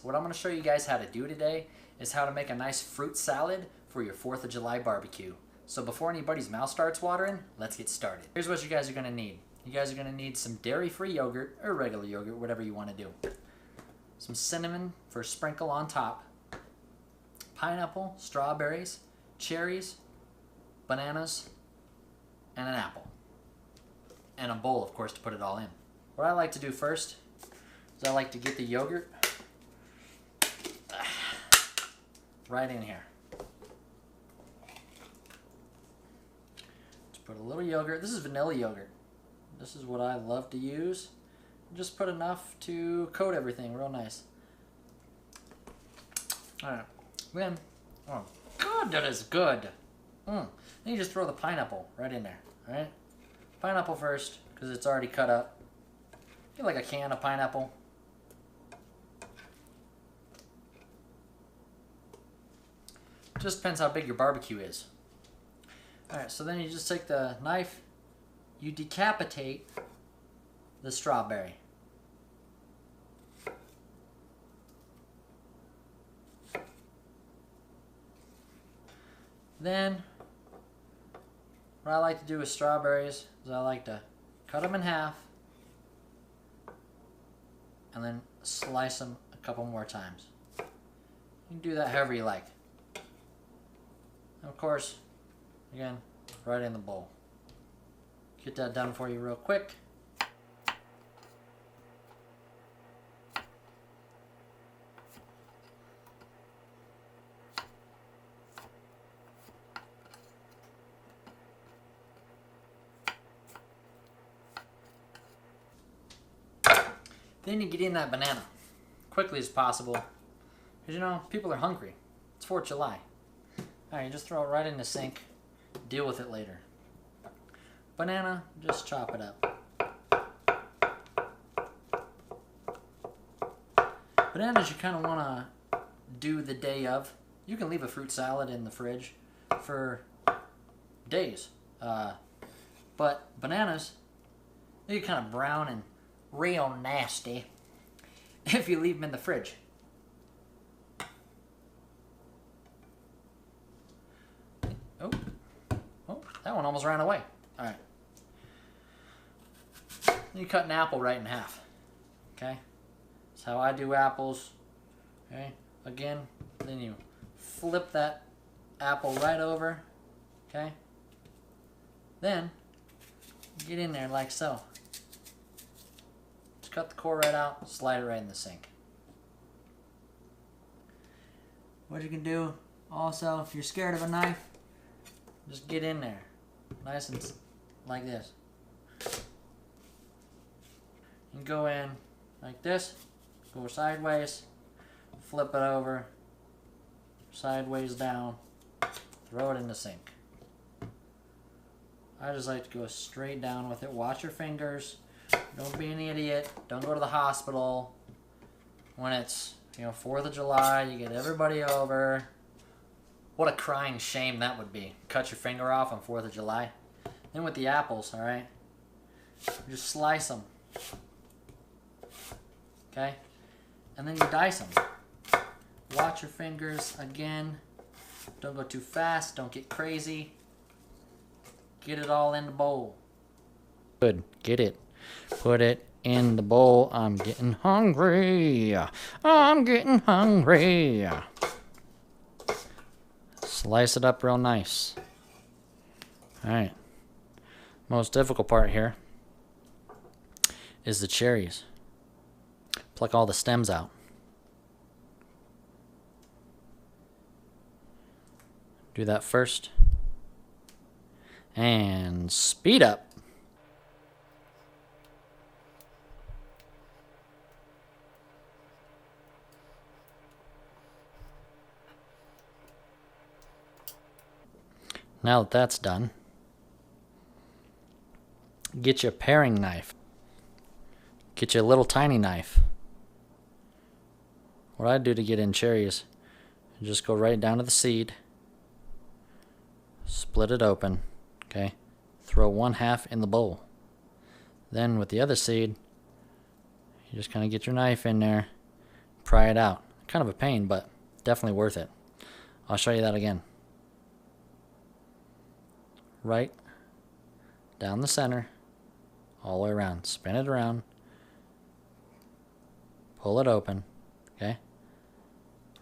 What I'm going to show you guys how to do today is how to make a nice fruit salad for your 4th of July barbecue. So before anybody's mouth starts watering, let's get started. Here's what you guys are going to need. You guys are going to need some dairy-free yogurt or regular yogurt, whatever you want to do. Some cinnamon for a sprinkle on top. Pineapple, strawberries, cherries, bananas, and an apple. And a bowl, of course, to put it all in. What I like to do first is I like to get the yogurt right in here. Just put a little yogurt. This is vanilla yogurt. This is what I love to use. Just put enough to coat everything real nice. Alright, then, oh God, that is good. Then you just throw the pineapple right in there, alright? Pineapple first, because it's already cut up. Get like a can of pineapple. Just depends how big your barbecue is. Alright, so then you just take the knife, you decapitate the strawberry. Then, what I like to do with strawberries is I like to cut them in half and then slice them a couple more times. You can do that however you like. And of course, again, right in the bowl. Get that done for you real quick. Then you get in that banana quickly as possible, because you know people are hungry. It's 4th of July. Alright, you just throw it right in the sink. Deal with it later. Banana, just chop it up. Bananas you kind of want to do the day of. You can leave a fruit salad in the fridge for days. But bananas, they get kind of brown and real nasty if you leave them in the fridge. Oh, that one almost ran away. Alright. You cut an apple right in half. Okay? That's how I do apples. Okay? Again, then you flip that apple right over. Okay? Then, get in there like so. Just cut the core right out, slide it right in the sink. What you can do also, if you're scared of a knife, just get in there, nice and like this. You go in like this, go sideways, flip it over, sideways down, throw it in the sink. I just like to go straight down with it. Watch your fingers. Don't be an idiot. Don't go to the hospital when it's, 4th of July. You get everybody over. What a crying shame that would be. Cut your finger off on 4th of July. Then with the apples, alright? Just slice them. Okay? And then you dice them. Watch your fingers again. Don't go too fast. Don't get crazy. Get it all in the bowl. Good. Get it. Put it in the bowl. I'm getting hungry. I'm getting hungry. Slice it up real nice. Alright. Most difficult part here is the cherries. Pluck all the stems out. Do that first. And speed up. Now that that's done, get your paring knife. Get your little tiny knife. What I do to get in cherries, just go right down to the seed, split it open, okay? Throw 1/2 in the bowl. Then with the other seed, you just kind of get your knife in there, pry it out. Kind of a pain, but definitely worth it. I'll show you that again. Right down the center, all the way around. Spin it around. Pull it open. Okay?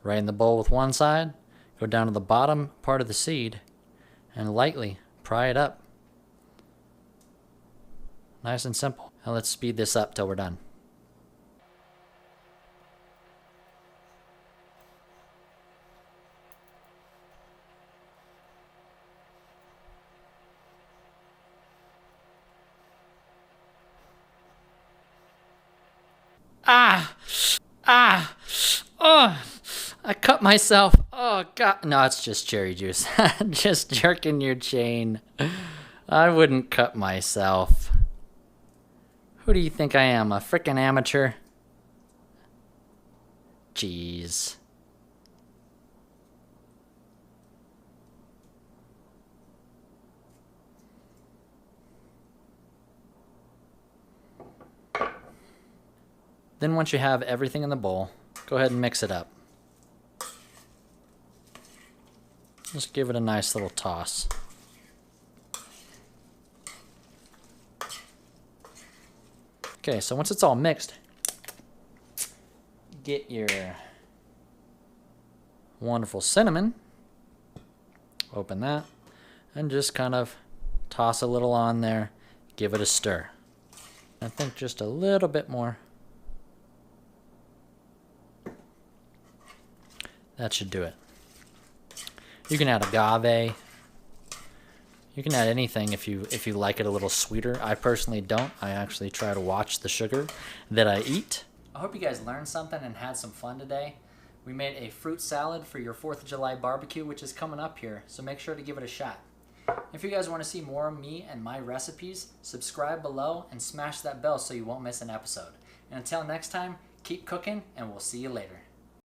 Right in the bowl with one side. Go down to the bottom part of the seed and lightly pry it up. Nice and simple. Now let's speed this up till we're done. Ah! Ah! Oh! I cut myself. Oh, God. No, it's just cherry juice. Just jerking your chain. I wouldn't cut myself. Who do you think I am? A frickin' amateur? Jeez. Then once you have everything in the bowl, go ahead and mix it up. Just give it a nice little toss. Okay, so once it's all mixed, get your wonderful cinnamon, open that, and just kind of toss a little on there, give it a stir. I think just a little bit more. That should do it. You can add agave. You can add anything if you like it a little sweeter. I personally don't. I actually try to watch the sugar that I eat. I hope you guys learned something and had some fun today. We made a fruit salad for your 4th of July barbecue, which is coming up here, so make sure to give it a shot. If you guys want to see more of me and my recipes, subscribe below and smash that bell so you won't miss an episode. And until next time, keep cooking, and we'll see you later.